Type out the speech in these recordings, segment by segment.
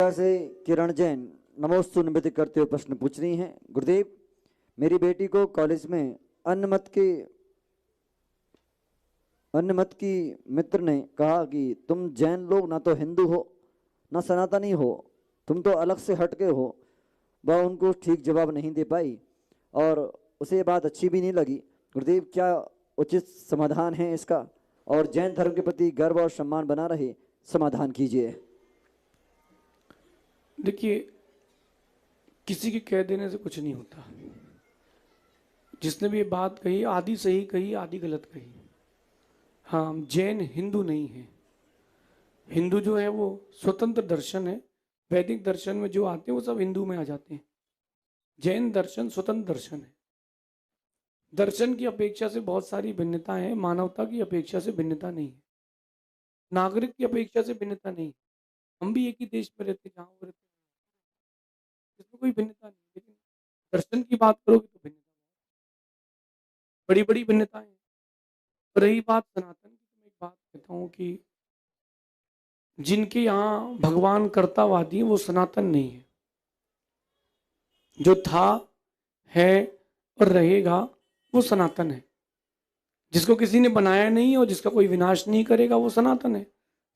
से किरण जैन नमोस्तु निवेदित करते हुए प्रश्न पूछ रही हैं। गुरुदेव, मेरी बेटी को कॉलेज में अन्य मत की मित्र ने कहा कि तुम जैन लोग ना तो हिंदू हो ना सनातनी हो, तुम तो अलग से हटके हो। वह उनको ठीक जवाब नहीं दे पाई और उसे ये बात अच्छी भी नहीं लगी। गुरुदेव, क्या उचित समाधान है इसका? और जैन धर्म के प्रति गर्व और सम्मान बना रहे, समाधान कीजिए। देखिए, किसी के कह देने से कुछ नहीं होता। जिसने भी ये बात कही, आधी सही कही आधी गलत कही। हाँ, जैन हिंदू नहीं है। हिंदू जो है वो स्वतंत्र दर्शन है। वैदिक दर्शन में जो आते हैं वो सब हिंदू में आ जाते हैं। जैन दर्शन स्वतंत्र दर्शन है। दर्शन की अपेक्षा से बहुत सारी भिन्नता है, मानवता की अपेक्षा से भिन्नता नहीं है, नागरिक की अपेक्षा से भिन्नता नहीं है। हम भी एक ही देश में रहते, जहाँ वो रहते, इसमें कोई भिन्नता नहीं। लेकिन दर्शन की बात करोगे तो भिन्नता, बड़ी बड़ी भिन्नताएं। रही बात सनातन की, तो मैं एक बात कहता हूँ कि जिनके यहाँ भगवान कर्तावादी है वो सनातन नहीं है। जो था, है और रहेगा वो सनातन है। जिसको किसी ने बनाया नहीं और जिसका कोई विनाश नहीं करेगा वो सनातन है।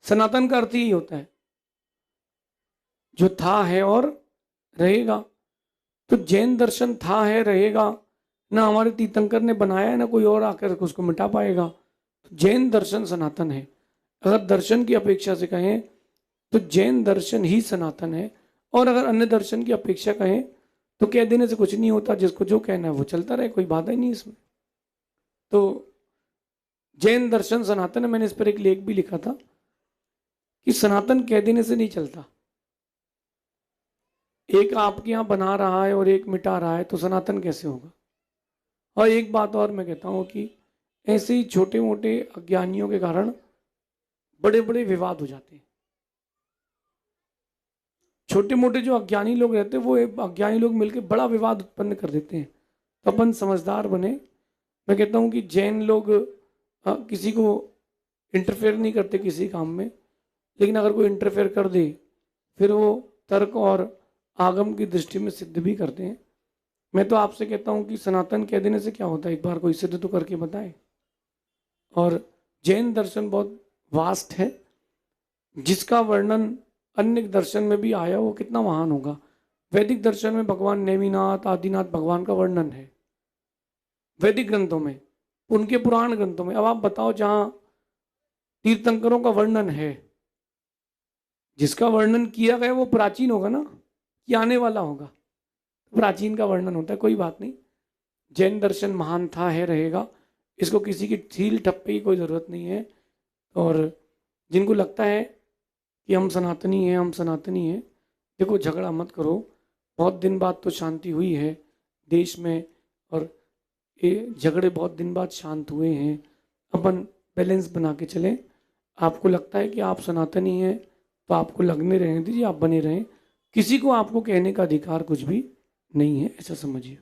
सनातन का अर्थ ही होता है जो था, है और रहेगा। तो जैन दर्शन था, है, रहेगा। ना हमारे तीर्थंकर ने बनाया है, ना कोई और आकर उसको मिटा पाएगा। तो जैन दर्शन सनातन है। अगर दर्शन की अपेक्षा से कहें तो जैन दर्शन ही सनातन है। और अगर अन्य दर्शन की अपेक्षा कहें तो कह देने से कुछ नहीं होता। जिसको जो कहना है वो चलता रहे, कोई बाधा ही नहीं इसमें। तो जैन दर्शन सनातन है। मैंने इस पर एक लेख भी लिखा था कि सनातन कह देने से नहीं चलता। एक आपके यहाँ बना रहा है और एक मिटा रहा है, तो सनातन कैसे होगा? और एक बात और मैं कहता हूँ कि ऐसे ही छोटे मोटे अज्ञानियों के कारण बड़े बड़े विवाद हो जाते हैं। छोटे मोटे जो अज्ञानी लोग रहते हैं, वो अज्ञानी लोग मिलकर बड़ा विवाद उत्पन्न कर देते हैं। तो अपन समझदार बने। मैं कहता हूँ कि जैन लोग किसी को इंटरफेयर नहीं करते किसी काम में, लेकिन अगर कोई इंटरफेयर कर दे फिर वो तर्क और आगम की दृष्टि में सिद्ध भी करते हैं। मैं तो आपसे कहता हूँ कि सनातन कह देने से क्या होता है, एक बार कोई सिद्ध तो करके बताए। और जैन दर्शन बहुत वास्ट है, जिसका वर्णन अन्य दर्शन में भी आया वो कितना महान होगा। वैदिक दर्शन में भगवान नेमिनाथ आदिनाथ भगवान का वर्णन है वैदिक ग्रंथों में, उनके पुराण ग्रंथों में। अब आप बताओ, जहां तीर्थंकरों का वर्णन है, जिसका वर्णन किया गया वो प्राचीन होगा ना, कि आने वाला होगा। प्राचीन का वर्णन होता है, कोई बात नहीं। जैन दर्शन महान था, है, रहेगा। इसको किसी की ठील ठप्पे की कोई ज़रूरत नहीं है। और जिनको लगता है कि हम सनातनी हैं, हम सनातनी हैं, देखो झगड़ा मत करो। बहुत दिन बाद तो शांति हुई है देश में, और ये झगड़े बहुत दिन बाद शांत हुए हैं। अपन बैलेंस बना के चलें। आपको लगता है कि आप सनातनी हैं तो आपको लगने रहने दीजिए, आप बने रहें। किसी को आपको कहने का अधिकार कुछ भी नहीं है, ऐसा समझिए।